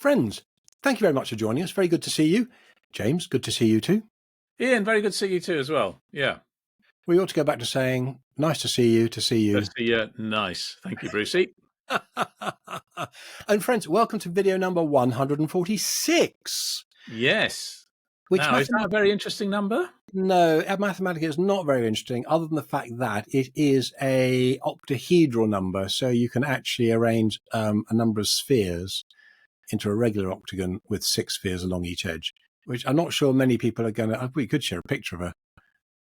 Friends, thank you very much for joining us. Very good to see you. James, good to see you too. Ian, very good to see you too as well. Yeah. We ought to go back to saying, nice to see you, to see you. Good to see you. Nice. Thank you, Brucey. And friends, welcome to video number 146. Yes. Which now, is that a very interesting number? No, mathematically it's not very interesting, other than the fact that it is a octahedral number, so you can actually arrange a number of spheres into a regular octagon with 6 spheres along each edge, which I'm not sure many people are going to. We could share a picture of a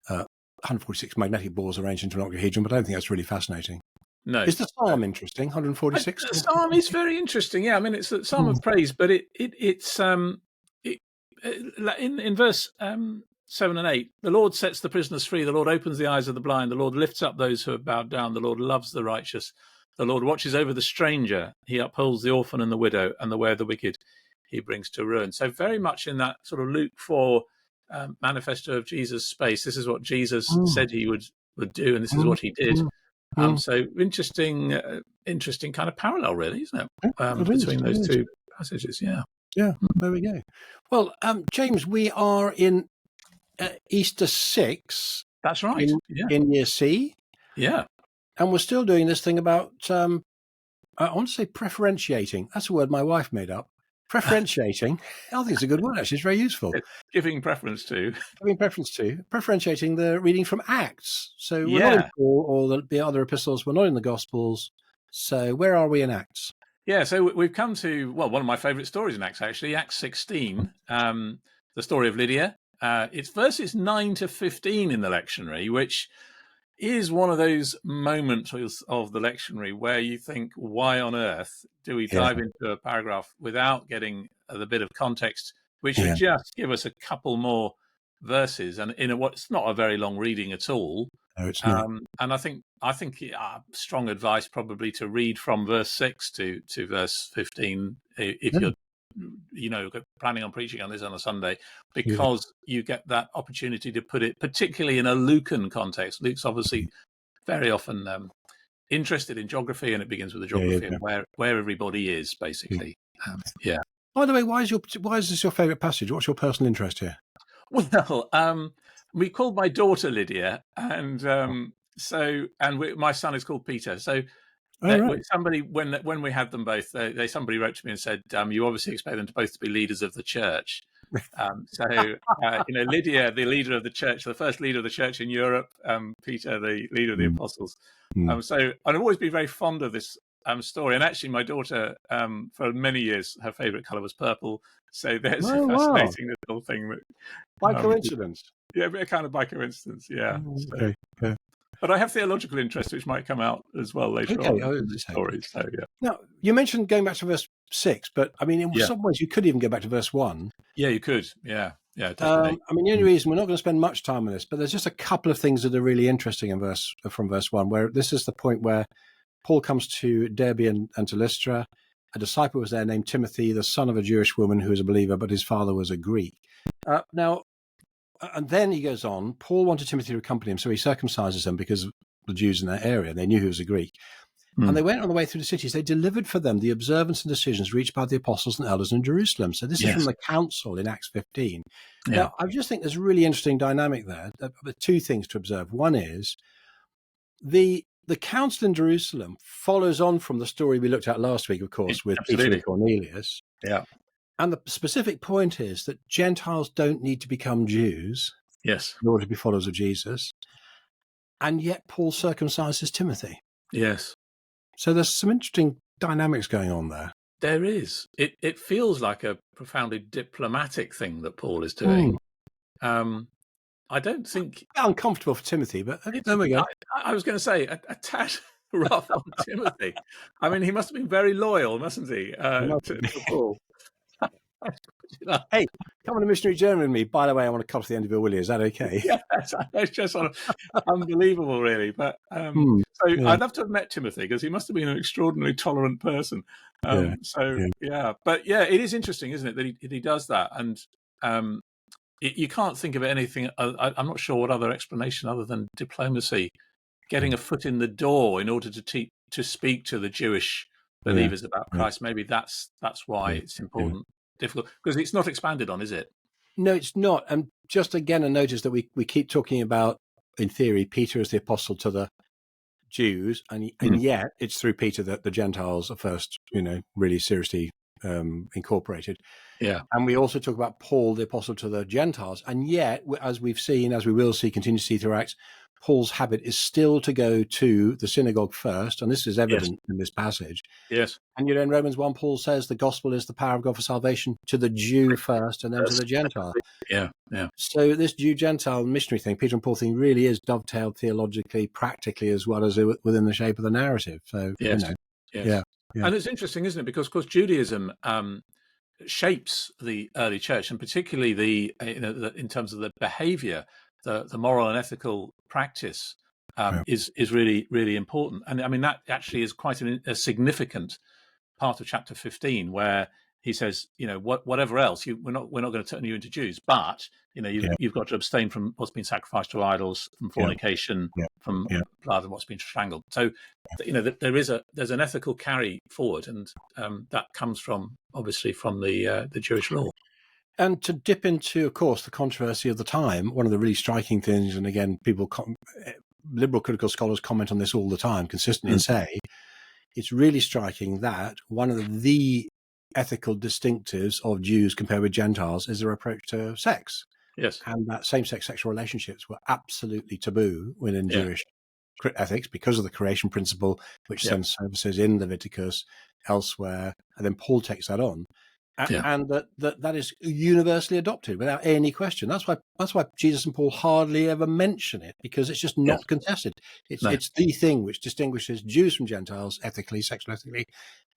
146 magnetic balls arranged into an octahedron, but I don't think that's really fascinating. No. Is the psalm interesting? 146. The psalm is very interesting. Yeah, I mean it's a psalm of praise, but it's in verse 7 and 8, the Lord sets the prisoners free. The Lord opens the eyes of the blind. The Lord lifts up those who are bowed down. The Lord loves the righteous. The Lord watches over the stranger. He upholds the orphan and the widow, and the way of the wicked he brings to ruin. So very much in that sort of Luke 4 manifesto of Jesus space. This is what Jesus said he would do, and this is what he did. So interesting kind of parallel, really, isn't it? Between those two passages. Yeah. Yeah, there we go. Well, James, we are in Easter 6. That's right. In year C. Yeah. And we're still doing this thing about, I want to say preferentiating. That's a word my wife made up. Preferentiating. I think it's a good word, actually. It's very useful. Giving preference to. Preferentiating the reading from Acts. So we're not in Paul or the other epistles. We're not in the Gospels. So where are we in Acts? Yeah, so we've come to, well, one of my favourite stories in Acts, actually, Acts 16, the story of Lydia. It's verses 9 to 15 in the lectionary, which is one of those moments of the lectionary where you think, why on earth do we dive into a paragraph without getting the bit of context, which would just give us a couple more verses, and in what's not a very long reading at all. No, it's not. And I think strong advice probably to read from verse 6 to verse 15 if you're planning on preaching on this on a Sunday, because you get that opportunity to put it particularly in a Lucan context. Luke's obviously very often interested in geography, and it begins with the geography and where everybody is, basically. By the way, why is this your favourite passage? What's your personal interest here? Well, we called my daughter Lydia, and my son is called Peter. So somebody, when we had them both, somebody wrote to me and said, "You obviously expect them to both be leaders of the church." Lydia, the leader of the church, the first leader of the church in Europe, Peter, the leader of the apostles. So I've always been very fond of this story. And actually, my daughter, for many years, her favourite colour was purple. So there's a fascinating little thing that, by coincidence. Yeah, kind of by coincidence. Yeah. Okay. But I have theological interest, which might come out as well later on in the story. So yeah. Now, you mentioned going back to verse 6, but I mean, in some ways, you could even go back to verse 1. Yeah, you could. Yeah, definitely. I mean, the only reason we're not going to spend much time on this, but there's just a couple of things that are really interesting from verse 1, where this is the point where Paul comes to Derbe and to Lystra. A disciple was there named Timothy, the son of a Jewish woman who was a believer, but his father was a Greek. And then he goes on, Paul wanted Timothy to accompany him, so he circumcises them because of the Jews in that area. They knew he was a Greek. And they went on the way through the cities. They delivered for them the observance and decisions reached by the apostles and elders in Jerusalem. So this is from the council in Acts 15. Now, I just think there's a really interesting dynamic there. There are two things to observe. One is the council in Jerusalem follows on from the story we looked at last week, of course, with Peter and Cornelius. Yeah. And the specific point is that Gentiles don't need to become Jews in order to be followers of Jesus. And yet Paul circumcises Timothy. Yes. So there's some interesting dynamics going on there. There is. It feels like a profoundly diplomatic thing that Paul is doing. I don't think... uncomfortable for Timothy, but there we go. I was going to say, a tad rough on Timothy. I mean, he must have been very loyal, mustn't he, to Paul? Hey, come on a missionary journey with me. By the way, I want to cut off the end of your willy. Is that okay? Yes, it's just sort of unbelievable, really. But I'd love to have met Timothy, because he must have been an extraordinarily tolerant person. But it is interesting, isn't it, that he does that, and you can't think of anything. I'm not sure what other explanation other than diplomacy, getting a foot in the door in order to speak to the Jewish believers about Christ. Maybe that's why it's important, difficult, because it's not expanded on, is it? No, it's not. And just again, a notice that we keep talking about, in theory, Peter as the apostle to the Jews, and yet it's through Peter that the Gentiles are first, really seriously incorporated. Yeah. And we also talk about Paul, the apostle to the Gentiles. And yet, as we've seen, as we will see, continue to see through Acts, Paul's habit is still to go to the synagogue first. And this is evident in this passage. Yes. And in Romans 1, Paul says the gospel is the power of God for salvation to the Jew first and then to the Gentile. Yeah. So this Jew-Gentile missionary thing, Peter and Paul thing, really is dovetailed theologically, practically, as well as within the shape of the narrative. So, yes. Yeah. And it's interesting, isn't it? Because, of course, Judaism shapes the early church, and particularly in terms of the behavior, the moral and ethical practice is really, really important. And I mean, that actually is quite a significant part of chapter 15, where he says, whatever else, we're not going to turn you into Jews, but you've got to abstain from what's been sacrificed to idols, from fornication, from blood and what's been strangled. So, there's an ethical carry forward, and that comes obviously from the Jewish law. And to dip into, of course, the controversy of the time, one of the really striking things, and again, liberal critical scholars comment on this all the time, consistently, and say it's really striking that one of the ethical distinctives of Jews compared with Gentiles is their approach to sex. Yes. And that same-sex sexual relationships were absolutely taboo within Jewish ethics because of the creation principle, which then surfaces in Leviticus, elsewhere, and then Paul takes that on. And that is universally adopted without any question. That's why Jesus and Paul hardly ever mention it, because it's just not contested. It's the thing which distinguishes Jews from Gentiles ethically, sexually ethically,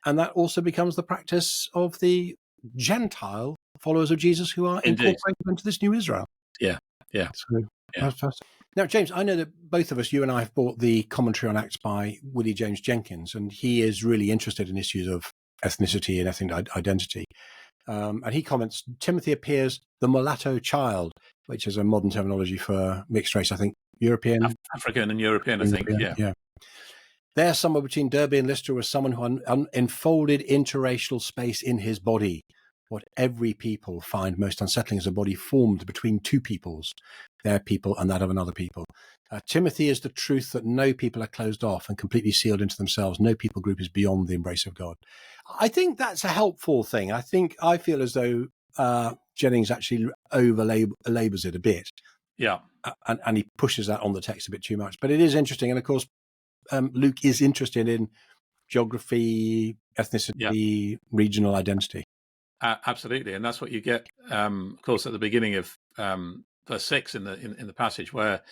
and that also becomes the practice of the Gentile followers of Jesus who are incorporated into this new Israel. Yeah. So that's fascinating. Now, James, I know that both of us, you and I, have bought the commentary on Acts by Willie James Jenkins, and he is really interested in issues of ethnicity and ethnic identity. And he comments, Timothy appears the mulatto child, which is a modern terminology for mixed race, I think, European. African and European, I think, yeah. There, somewhere between Derby and Lister, was someone who enfolded interracial space in his body. What every people find most unsettling is a body formed between two peoples, their people and that of another people. Timothy is the truth that no people are closed off and completely sealed into themselves. No people group is beyond the embrace of God. I think that's a helpful thing. I feel as though Jennings actually over-labors it a bit. Yeah. And he pushes that on the text a bit too much. But it is interesting. And of course, Luke is interested in geography, ethnicity, regional identity. Absolutely. And that's what you get, of course, at the beginning of verse 6 in the passage, where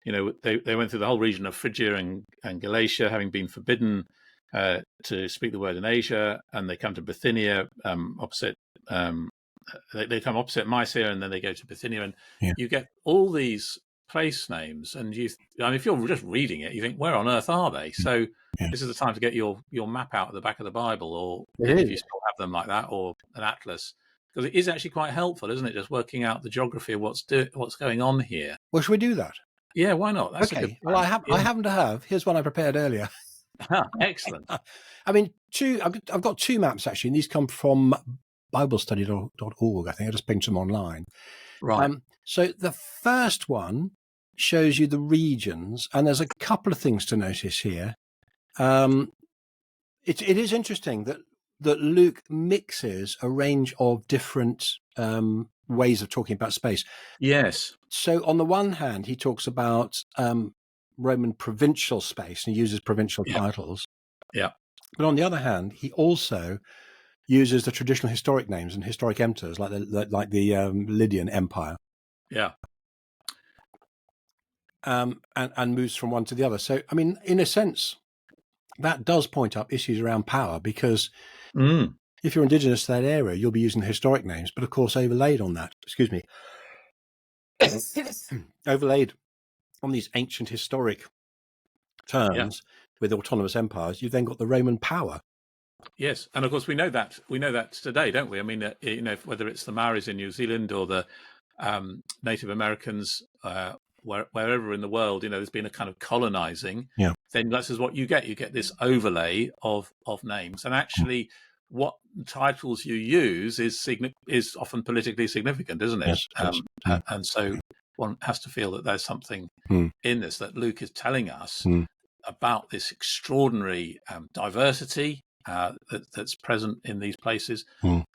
they went through the whole region of Phrygia and Galatia, having been forbidden to speak the word in Asia, and they come to Bithynia, opposite. They come opposite Mysia, and then they go to Bithynia, and you get all these place names, and if you're just reading it, you think, where on earth are they? So this is the time to get your map out at the back of the Bible, or if you still have them like that, or an atlas, because it is actually quite helpful, isn't it? Just working out the geography of what's going on here. Well, should we do that? Yeah, why not? That's okay. A good plan. Well, I happen to have. Here's one I prepared earlier. Excellent. I mean, I've got two maps actually, and these come from BibleStudy.org. I think I just pinged them online. Right. So the first one shows you the regions, and there's a couple of things to notice here. It is interesting that Luke mixes a range of different ways of talking about space. Yes. So on the one hand, he talks about Roman provincial space and he uses provincial titles. Yeah. But on the other hand, he also uses the traditional historic names and historic emperors, like the Lydian Empire. Yeah. And moves from one to the other. So, I mean, in a sense, that does point up issues around power, because if you're indigenous to that area, you'll be using the historic names, but of course overlaid on that, overlaid on these ancient historic terms with autonomous empires, you've then got the Roman power. Yes, and of course we know that today, don't we? I mean, whether it's the Maoris in New Zealand or the Native Americans, wherever in the world, there's been a kind of colonizing then this is what you get. You get this overlay of names, and actually, what titles you use is often politically significant, isn't it? Yes, yes. And so one has to feel that there's something in this that Luke is telling us about this extraordinary diversity that's present in these places,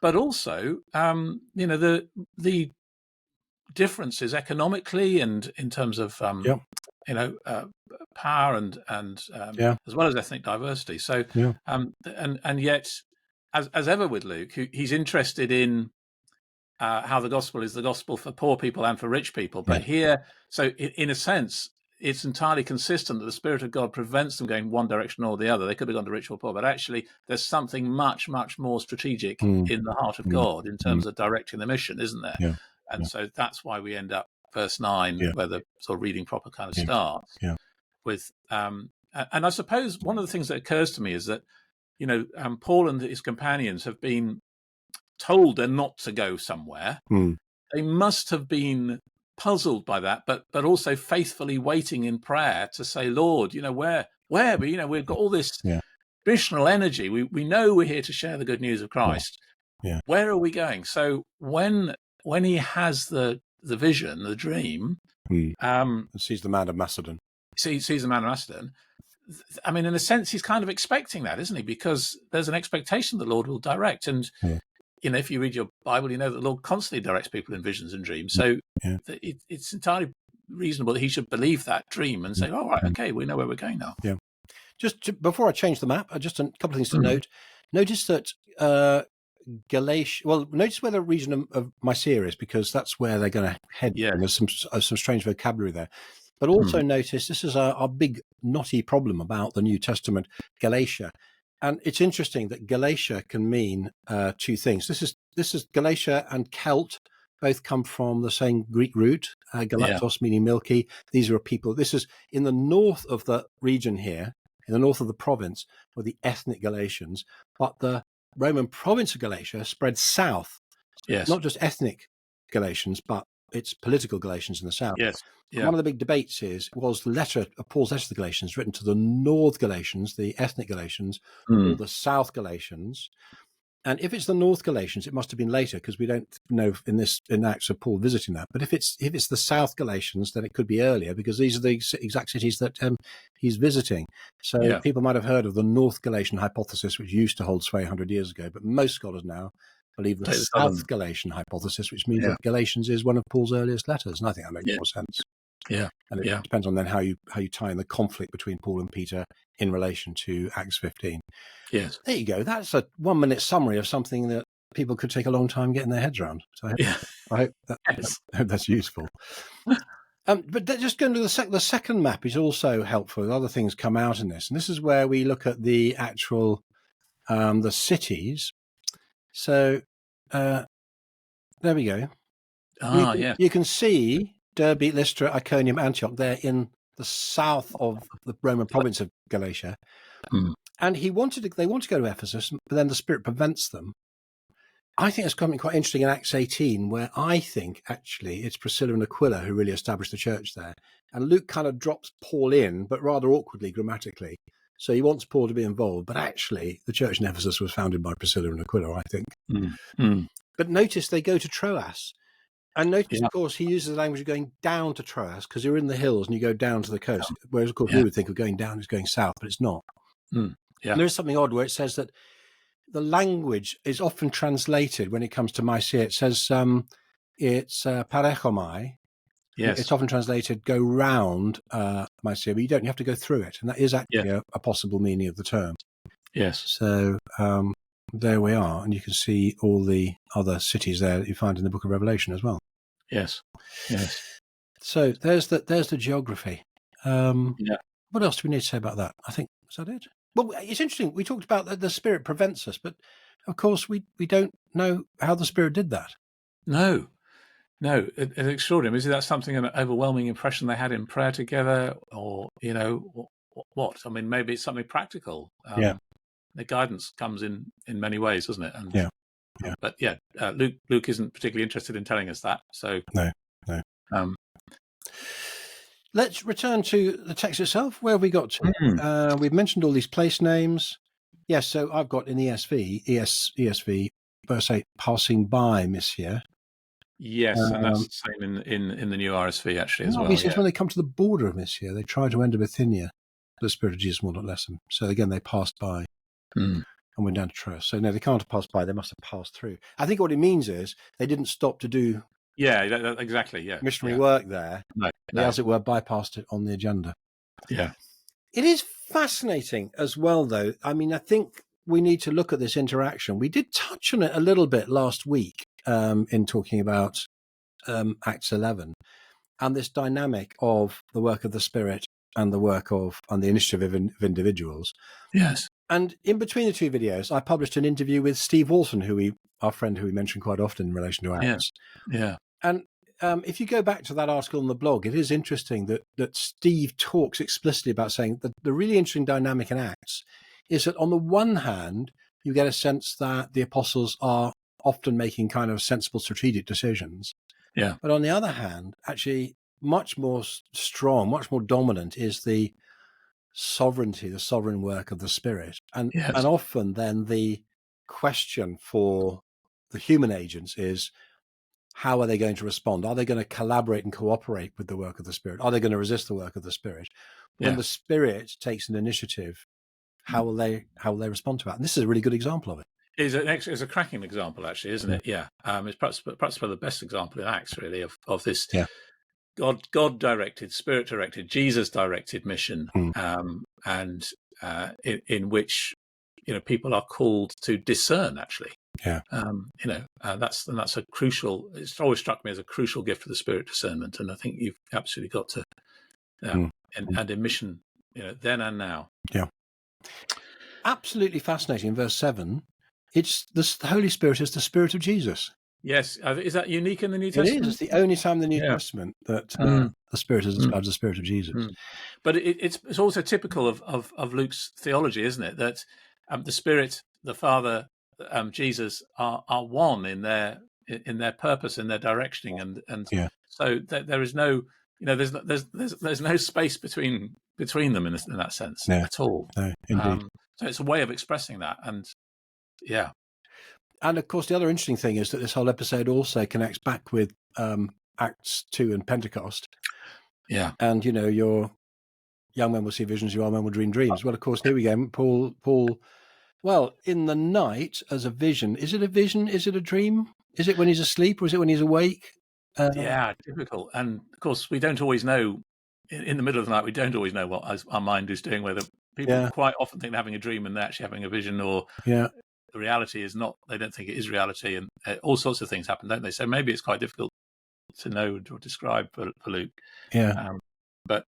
but also, the differences economically and in terms of power and as well as ethnic diversity. So and yet, as ever with Luke, he's interested in how the gospel is the gospel for poor people and for rich people. But here, so in a sense, it's entirely consistent that the Spirit of God prevents them going one direction or the other. They could have gone to rich or poor, but actually there's something much, much more strategic in the heart of God in terms of directing the mission, isn't there? Yeah. And so that's why we end up verse 9, where the sort of reading proper kind of starts with. And I suppose one of the things that occurs to me is that, Paul and his companions have been told they're not to go somewhere. They must have been puzzled by that, but also faithfully waiting in prayer to say, Lord, where? But we've got all this missional energy. We know we're here to share the good news of Christ. Where are we going? So when he has the vision, the dream, sees the man of Macedon. Sees the man of Macedon. I mean, in a sense, he's kind of expecting that, isn't he? Because there's an expectation the Lord will direct. And, if you read your Bible, you know that the Lord constantly directs people in visions and dreams. So it's entirely reasonable that he should believe that dream and say, all right, okay, we know where we're going now. Yeah. Before I change the map, just a couple of things to note. Notice that Galatia, notice where the region of Mysia is, because that's where they're going to head. Yeah. And there's some strange vocabulary there. But also notice this is our big knotty problem about the New Testament, Galatia. And it's interesting that Galatia can mean two things. This is Galatia and Celt both come from the same Greek root, galactos meaning milky. These are people. This is in the north of the region here, in the north of the province, were the ethnic Galatians, but the Roman province of Galatia spread south. So it's not just ethnic Galatians, but it's political Galatians in the south. Yes. Yeah. One of the big debates was the letter of Paul's letter to the Galatians written to the North Galatians, the ethnic Galatians, or the South Galatians. And if it's the North Galatians, it must have been later, because we don't know in Acts of Paul visiting that. But if it's the South Galatians, then it could be earlier, because these are the exact cities that he's visiting. So people might have heard of the North Galatian hypothesis, which used to hold sway 100 years ago, but most scholars now believe the South Galatian hypothesis, which means that Galatians is one of Paul's earliest letters. And I think that makes more sense. Yeah. And it depends on then how you tie in the conflict between Paul and Peter in relation to Acts 15. Yes. There you go. That's a 1-minute summary of something that people could take a long time getting their heads around. So I hope that's useful. But just going to the second map is also helpful. Other things come out in this. And this is where we look at the actual the cities. So there we go. You can see Derbe, Lystra, Iconium, Antioch. They're in the south of the Roman province of Galatia. And they want to go to Ephesus, but then the Spirit prevents them. I think it's something quite interesting in Acts 18, where I think actually it's Priscilla and Aquila who really established the church there. And Luke kind of drops Paul in, but rather awkwardly grammatically. So he wants Paul to be involved, but actually the church in Ephesus was founded by Priscilla and Aquila, I think. But notice they go to Troas. And notice, of course, he uses the language of going down to Troas, because you're in the hills and you go down to the coast. Whereas, of course, we would think of going down is going south, but it's not. And there is something odd where it says that the language is often translated when it comes to Mysia. It says it's parechomai. Yes. It's often translated go round Mysia, but you don't. You have to go through it. And that is actually a possible meaning of the term. Yes. So there we are. And you can see all the other cities there that you find in the book of Revelation as well. Yes. Yes. So there's the geography. What else do we need to say about that? I think, is that it? Well, it's interesting. We talked about that the Spirit prevents us, but of course we don't know how the Spirit did that. No, it's extraordinary. Is that something, an overwhelming impression they had in prayer together, or what? I mean, maybe it's something practical. The guidance comes in many ways, doesn't it? And, But Luke isn't particularly interested in telling us that. So no. let's return to the text itself. Where have we got to? We've mentioned all these place names. Yes, so I've got in ESV, verse 8, passing by, Monsieur. Yes, and that's the same in the new RSV actually as well. He says when they come to the border of Mysia, they try to enter Bithynia. The Spirit of Jesus will not let them. So again, they passed by and went down to Troas. So no, they can't have passed by. They must have passed through. I think what it means is they didn't stop to do exactly. Yeah, missionary work there. No. They, as it were, bypassed it on the agenda. Yeah. It is fascinating as well, though. I mean, I think we need to look at this interaction. We did touch on it a little bit last week in talking about Acts 11 and this dynamic of the work of the Spirit and the initiative of individuals. Yes. And in between the two videos, I published an interview with Steve Walton, our friend who we mention quite often in relation to Acts. Yeah. And if you go back to that article on the blog, it is interesting that Steve talks explicitly about saying that the really interesting dynamic in Acts is that on the one hand, you get a sense that the apostles are often making kind of sensible strategic decisions. Yeah. But on the other hand, actually much more strong, much more dominant is the sovereignty, the sovereign work of the Spirit. And often then the question for the human agents is, how are they going to respond? Are they going to collaborate and cooperate with the work of the Spirit? Are they going to resist the work of the Spirit? When the Spirit takes an initiative, how will they respond to that? And this is a really good example of it. It's a cracking example, actually, isn't it? Yeah. It's perhaps the best example in Acts, really, of this God directed, Spirit directed, Jesus directed mission, and in which people are called to discern, actually. Yeah. That's a crucial. It's always struck me as a crucial gift of the Spirit, discernment, and I think you've absolutely got to. And in mission, then and now. Yeah. Absolutely fascinating. In verse 7, it's the Holy Spirit is the Spirit of Jesus. Yes, is that unique in the New Testament? It is. It's the only time in the New Testament that the Spirit is described as the Spirit of Jesus. But it's also typical of Luke's theology, isn't it? That the Spirit, the Father, Jesus are one in their purpose, in their directioning, and so there is no there's no space between them in that sense at all. No, indeed. So it's a way of expressing that, and yeah. And of course, the other interesting thing is that this whole episode also connects back with Acts 2 and Pentecost. Yeah. And, your young men will see visions, your old men will dream dreams. Well, of course, here we go. Paul, well, in the night as a vision. Is it a vision? Is it a dream? Is it when he's asleep or is it when he's awake? Typical. And of course, we don't always know. In the middle of the night, we don't always know what our mind is doing, whether people quite often think they're having a dream and they're actually having a vision, or the reality is not, they don't think it is reality, and all sorts of things happen, don't they? So maybe it's quite difficult to know or describe for Luke. But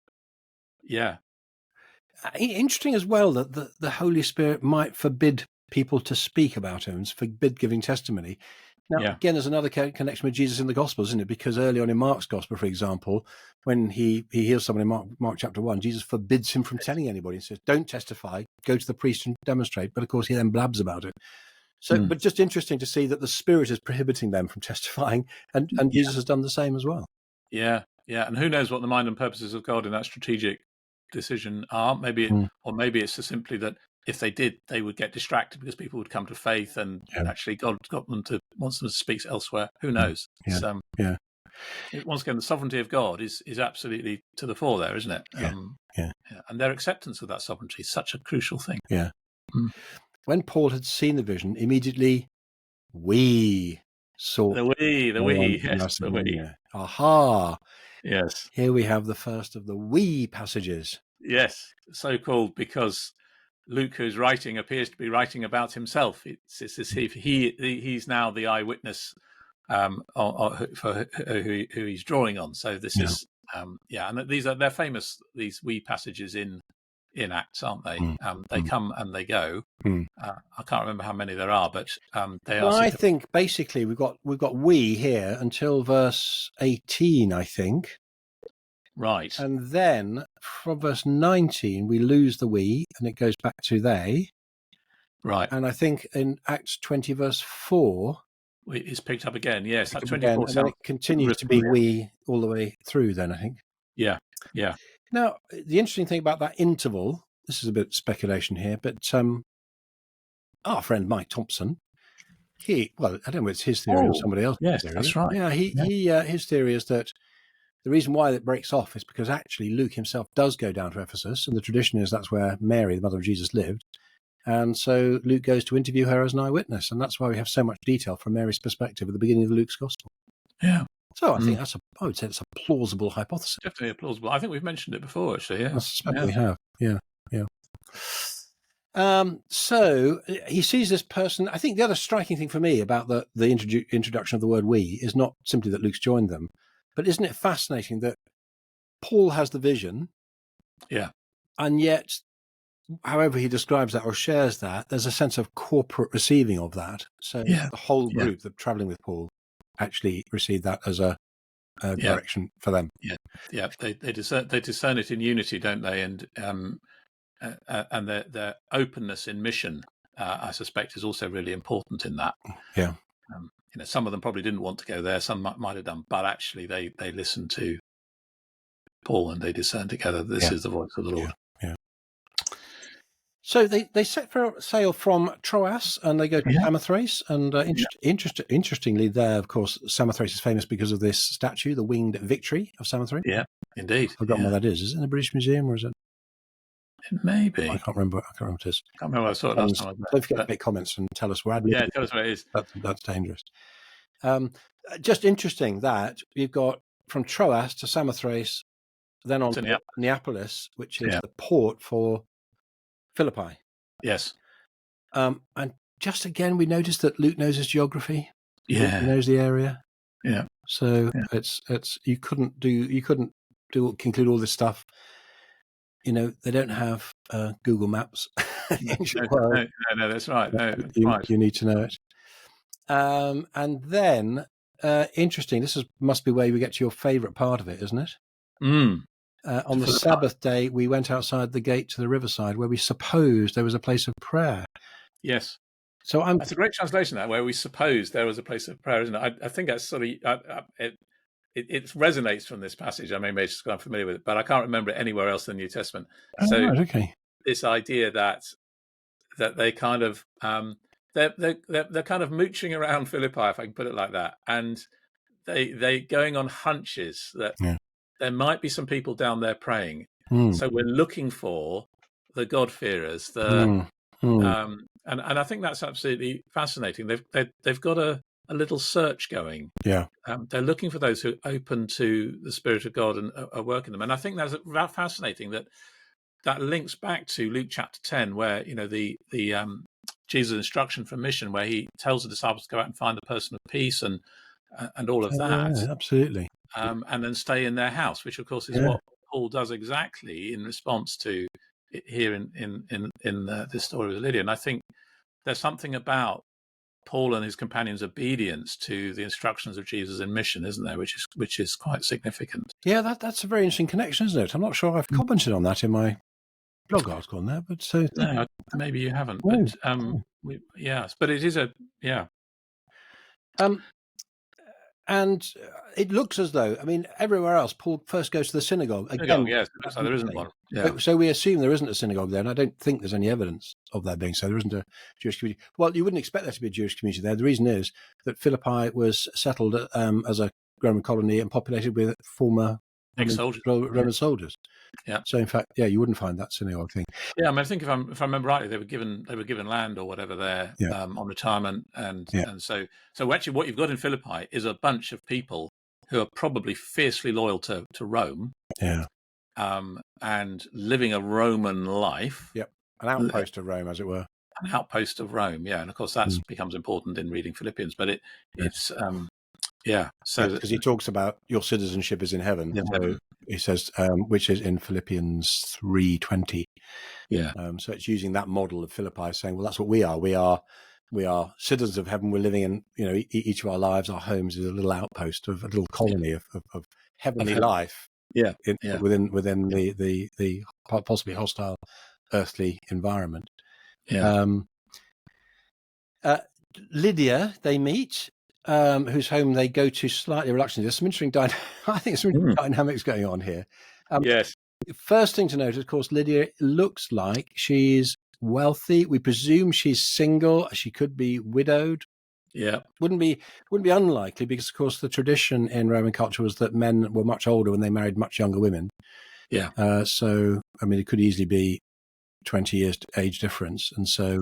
interesting as well that the Holy Spirit might forbid people to speak about him, forbid giving testimony. Now, again, there's another connection with Jesus in the Gospels, isn't it? Because early on in Mark's Gospel, for example, when he heals someone in Mark chapter 1, Jesus forbids him from telling anybody. He says, don't testify, go to the priest and demonstrate. But of course, he then blabs about it. So, but just interesting to see that the Spirit is prohibiting them from testifying, and Jesus has done the same as well. Yeah. And who knows what the mind and purposes of God in that strategic decision are? Maybe it's just simply that if they did, they would get distracted because people would come to faith, and actually God wants them to speak elsewhere. Who knows? Once again, the sovereignty of God is absolutely to the fore there, isn't it? And their acceptance of that sovereignty is such a crucial thing. Yeah. When Paul had seen the vision, immediately we saw the we. Aha! Yes. Here we have the first of the we passages. Yes, so called because Luke, who's writing, appears to be writing about himself. It's as if he's now the eyewitness for who he's drawing on. So this is and they're famous, these we passages in Acts, aren't they? They come and they go. I can't remember how many there are, but they are. Well, I think basically we've got we here until verse 18, I think. Right. And then from verse 19, we lose the we and it goes back to they. Right. And I think in Acts 20, verse 4, it's picked up again. Yes, that 24. And then it continues to be we all the way through then, I think. Yeah. Now, the interesting thing about that interval, this is a bit of speculation here, but our friend Mike Thompson, I don't know if it's his theory or somebody else's yes, theory. that's right. Yeah, his theory is that the reason why it breaks off is because actually Luke himself does go down to Ephesus, and the tradition is that's where Mary, the mother of Jesus, lived. And so Luke goes to interview her as an eyewitness, and that's why we have so much detail from Mary's perspective at the beginning of Luke's gospel. Yeah. So I think I would say it's a plausible hypothesis. Definitely a plausible. I think we've mentioned it before, actually. Yeah. I suspect we have. Yeah. So he sees this person. I think the other striking thing for me about the introduction of the word "we" is not simply that Luke's joined them, but isn't it fascinating that Paul has the vision? Yeah. And yet, however he describes that or shares that, there's a sense of corporate receiving of that. So the whole group that traveling with Paul actually received that as a direction for them. Yeah. They discern it in unity, don't they? And their openness in mission, I suspect, is also really important in that. Yeah. Some of them probably didn't want to go there. Some might have done, but actually they listened to Paul and they discerned together. This is the voice of the Lord. Yeah. So they set sail from Troas and they go to Samothrace. And interestingly, there, of course, Samothrace is famous because of this statue, the Winged Victory of Samothrace. Yeah, indeed. I've forgotten what that is. Is it in the British Museum or is it? It may be. I can't remember. I can't remember what it is. I can't remember what I saw it last time. Don't forget to make comments and tell us where. Yeah, tell us where it is. That's dangerous. Just interesting that you've got from Troas to Samothrace, then on to Neapolis, which is the port for Philippi. Yes. And just again, we noticed that Luke knows his geography. Yeah. He knows the area. Yeah. So it's you couldn't conclude all this stuff. They don't have Google Maps. No, that's right. No, you need to know it. And then, interesting, must be where we get to your favourite part of it, isn't it? On the Sabbath day, we went outside the gate to the riverside where we supposed there was a place of prayer. Yes. So that's a great translation, that, where we suppose there was a place of prayer, isn't it? I think that's sort of, it resonates from this passage. I mean, maybe just I'm familiar with it, but I can't remember it anywhere else in the New Testament. Okay. This idea that they kind of, they're kind of mooching around Philippi, if I can put it like that. And they going on hunches that there might be some people down there praying. So we're looking for the God-fearers, and I think that's absolutely fascinating. They've got a little search going. Yeah. They're looking for those who are open to the Spirit of God and are working them. And I think that's fascinating that links back to Luke chapter 10, where the Jesus' instruction for mission, where he tells the disciples to go out and find a person of peace and all of that. Yeah, absolutely. And then stay in their house, which of course is what Paul does exactly in response to here in this story with Lydia. And I think there's something about Paul and his companions' obedience to the instructions of Jesus in mission, isn't there? Which is quite significant. Yeah, that's a very interesting connection, isn't it? I'm not sure I've commented on that in my blog article on there, but no, maybe you haven't. But but it is and it looks as though, everywhere else, Paul first goes to the synagogue. Again, yes, it looks like there isn't one. Yeah. So we assume there isn't a synagogue there, and I don't think there's any evidence of that being so. There isn't a Jewish community. Well, you wouldn't expect there to be a Jewish community there. The reason is that Philippi was settled as a Roman colony and populated with former Roman soldiers. Yeah. So in fact, you wouldn't find that synagogue thing. Yeah, I think if I remember rightly, they were given land or whatever there on retirement, and so actually what you've got in Philippi is a bunch of people who are probably fiercely loyal to Rome. Yeah. And living a Roman life. Yep. An outpost of Rome, as it were. An outpost of Rome, yeah, and of course that becomes important in reading Philippians. But it's so because he talks about your citizenship is in heaven. So he says, which is in Philippians 3:20. Yeah. So it's using that model of Philippi, saying, well, that's what we are. We are citizens of heaven. We're living in, each of our lives, our homes is a little outpost of a little colony of heavenly life. Yeah. Within the possibly hostile earthly environment. Yeah. Lydia, they meet, whose home they go to slightly reluctantly. There's some interesting dynamics going on here. Yes. First thing to note, of course, Lydia looks like she's wealthy. We presume she's single. She could be widowed. Yeah. Wouldn't be unlikely, because of course the tradition in Roman culture was that men were much older when they married much younger women. Yeah. So I mean, it could easily be 20 years age difference, and so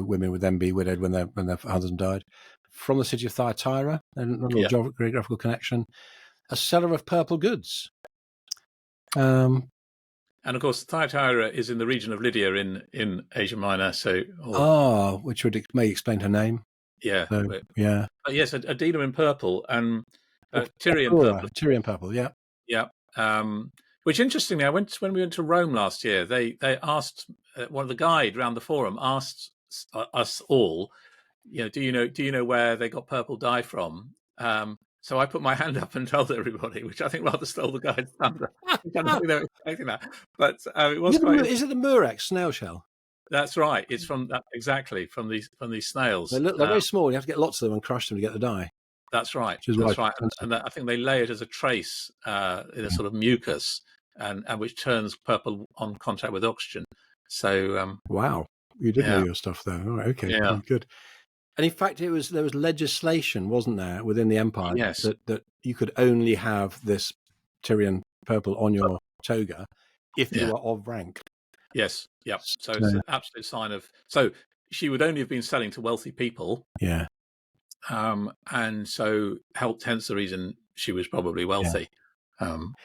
women would then be widowed when their husband died. From the city of Thyatira, a little geographical connection, a seller of purple goods. And of course, Thyatira is in the region of Lydia in Asia Minor. Which may explain her name. Yeah. So, yeah. But yes, a dealer in purple and Tyrian purple. Tyrian purple, yeah. Yeah. Which, interestingly, when we went to Rome last year, they asked one of the guide around the forum asked us all, do you know where they got purple dye from? So I put my hand up and told everybody, which I think rather stole the guide's thunder. I don't think they were expecting that, but it was quite. Is it the murex snail shell? That's right. It's from that, exactly from these snails. They're very small. You have to get lots of them and crush them to get the dye. That's right. That's right. And I think they lay it as a trace in a sort of mucus, and which turns purple on contact with oxygen. So wow, you did know your stuff, though. All right, okay, good. And in fact, there was legislation, wasn't there, within the empire, that you could only have this Tyrian purple on your toga if you were of rank. Yes, yeah. So it's an absolute sign of. So she would only have been selling to wealthy people. Yeah. And so hence the reason she was probably wealthy.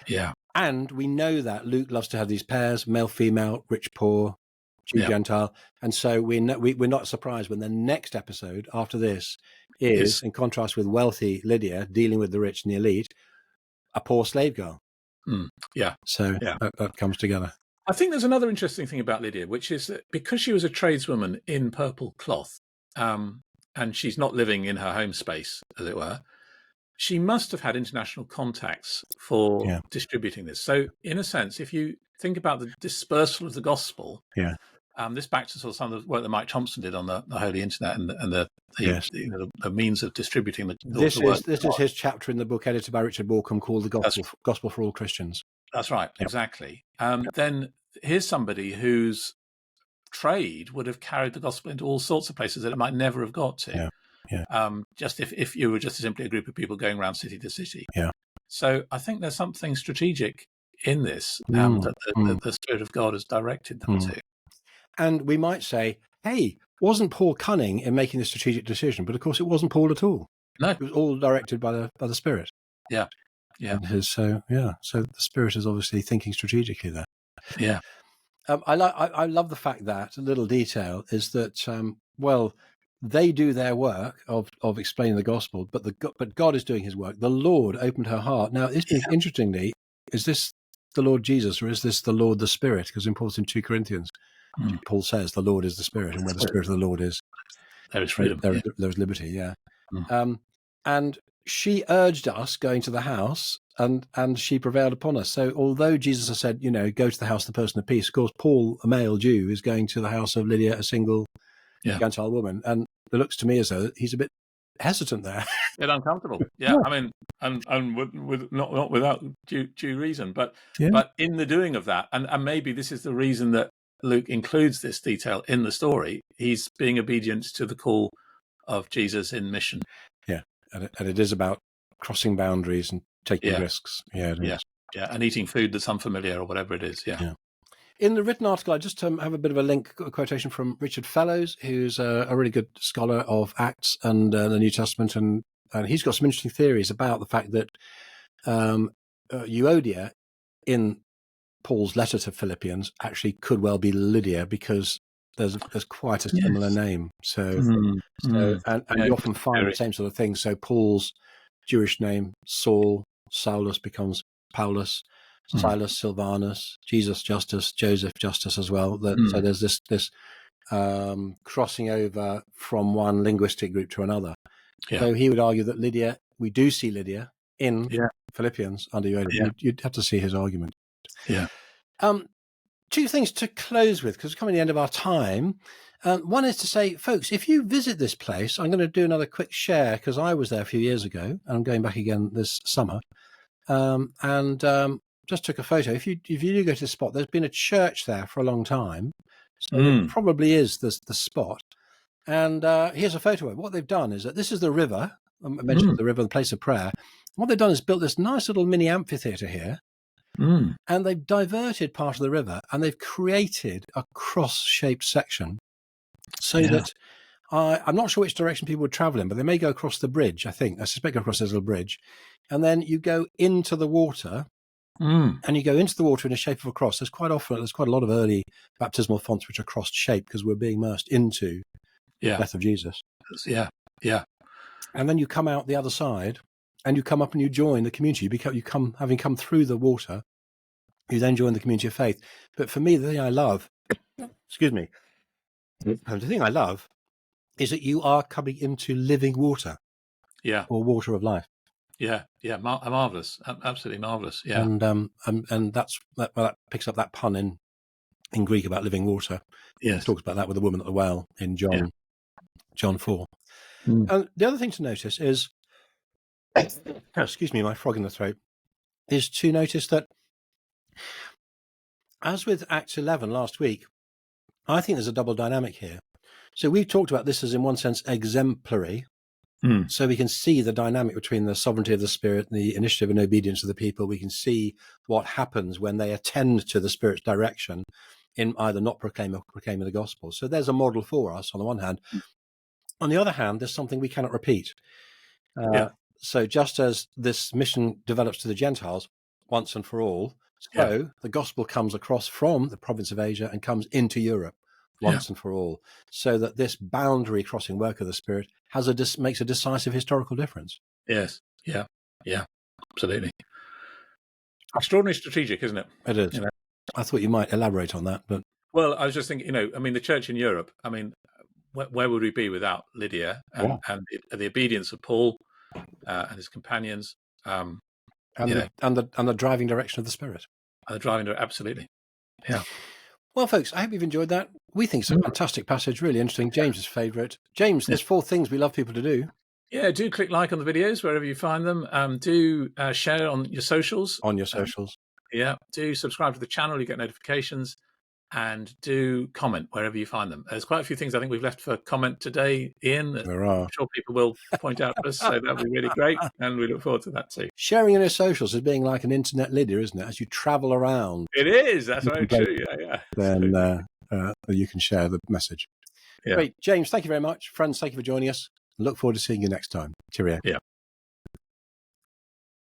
Yeah. And we know that Luke loves to have these pairs: male, female, rich, poor, Jew, Gentile, and so we're not surprised when the next episode after this is, in contrast with wealthy Lydia dealing with the rich and the elite, a poor slave girl. Yeah. So that comes together. I think there's another interesting thing about Lydia, which is that because she was a tradeswoman in purple cloth, and she's not living in her home space, as it were, she must have had international contacts for distributing this. So, in a sense, if you think about the dispersal of the gospel, this back to sort of some of the work that Mike Thompson did on the Holy Internet and the means of distributing the this word. This is his chapter in the book edited by Richard Walcombe called "The Gospel for All Christians." That's right, exactly. Then here's somebody whose trade would have carried the gospel into all sorts of places that it might never have got to. Just if you were just simply a group of people going around city to city. So I think there's something strategic in this that the Spirit of God has directed them to. And we might say, hey, wasn't Paul cunning in making the strategic decision? But of course, it wasn't Paul at all. No, it was all directed by the Spirit. Yeah. So the Spirit is obviously thinking strategically there. Yeah. I love the fact that a little detail is that they do their work of explaining the gospel, but God is doing His work. The Lord opened her heart. Now, interestingly, is this the Lord Jesus or is this the Lord the Spirit? Because in 2 Corinthians, Paul says the Lord is the Spirit, and where the Spirit of the Lord is, there is freedom. There is liberty. Yeah. And she urged us going to the house, and she prevailed upon us. So although Jesus has said, go to the house of the person of peace, of course, Paul, a male Jew, is going to the house of Lydia, a single Gentile woman. And it looks to me as though he's a bit hesitant there. A bit uncomfortable. Yeah. I mean, and with not without due reason, but in the doing of that, and maybe this is the reason that Luke includes this detail in the story, he's being obedient to the call of Jesus in mission. Yeah. And it is about crossing boundaries and taking risks. Yeah. And eating food that's unfamiliar or whatever it is. Yeah. In the written article, I just have a bit of a quotation from Richard Fellows, who's a really good scholar of Acts and the New Testament, and he's got some interesting theories about the fact that Euodia in Paul's letter to Philippians actually could well be Lydia, because there's quite a similar name. So you often find the same sort of thing. So Paul's Jewish name, Saulus becomes Paulus, Silas, Silvanus, Jesus, Justus, Joseph, Justus as well. So there's this crossing over from one linguistic group to another. So he would argue that Lydia, we do see Lydia in Philippians under Euodia. You'd have to see his argument. Yeah. Two things to close with, because we're coming to the end of our time. One is to say, folks, if you visit this place, I'm going to do another quick share, because I was there a few years ago, and I'm going back again this summer. just took a photo. If you do go to the spot, there's been a church there for a long time, so it probably is the spot. And here's a photo of it. What they've done is that this is the river. I mentioned the river, the place of prayer. What they've done is built this nice little mini amphitheatre here, and they've diverted part of the river, and they've created a cross-shaped section so that I'm not sure which direction people would travel in, but they may go across the bridge, I suspect go across this little bridge. And then you go into the water, and you go into the water in the shape of a cross. There's quite a lot of early baptismal fonts which are cross-shaped because we're being immersed into the death of Jesus. Yeah. And then you come out the other side, and you come up and you join the community. Having come through the water, you then join the community of faith. But for me, the thing I love, is that you are coming into living water, or water of life. Marvelous, absolutely marvelous. Yeah, and that picks up that pun in Greek about living water. Yes, it talks about that with the woman at the well in John 4. And the other thing to notice is, excuse me, my frog in the throat, is to notice that, as with Acts 11 last week, I think there's a double dynamic here. So we've talked about this as, in one sense, exemplary. So we can see the dynamic between the sovereignty of the Spirit and the initiative and obedience of the people. We can see what happens when they attend to the Spirit's direction in either not proclaiming or proclaiming the gospel. So there's a model for us on the one hand. On the other hand, there's something we cannot repeat. So just as this mission develops to the Gentiles once and for all, so the gospel comes across from the province of Asia and comes into Europe once and for all, so that this boundary crossing work of the Spirit makes a decisive historical difference. Yes. Yeah. Absolutely. Extraordinarily strategic, isn't it? It is. I thought you might elaborate on that, but well, I was just thinking. The church in Europe. Where would we be without Lydia and the obedience of Paul and his companions, and the driving direction of the Spirit? And the driving direction, absolutely. Yeah. Well, folks, I hope you've enjoyed that. We think it's a fantastic passage, really interesting. James's favourite. James, there's 4 things we love people to do. Yeah, do click like on the videos wherever you find them. Do share on your socials. Do subscribe to the channel, you get notifications. And do comment wherever you find them. There's quite a few things I think we've left for comment today, Ian. There are. I'm sure people will point out to us, so that'll be really great. And we look forward to that too. Sharing in your socials is being like an internet Lydia, isn't it? As you travel around. It is. That's very true. Yeah. Then you can share the message. Yeah. Great. James, thank you very much. Friends, thank you for joining us. Look forward to seeing you next time. Cheerio. Yeah.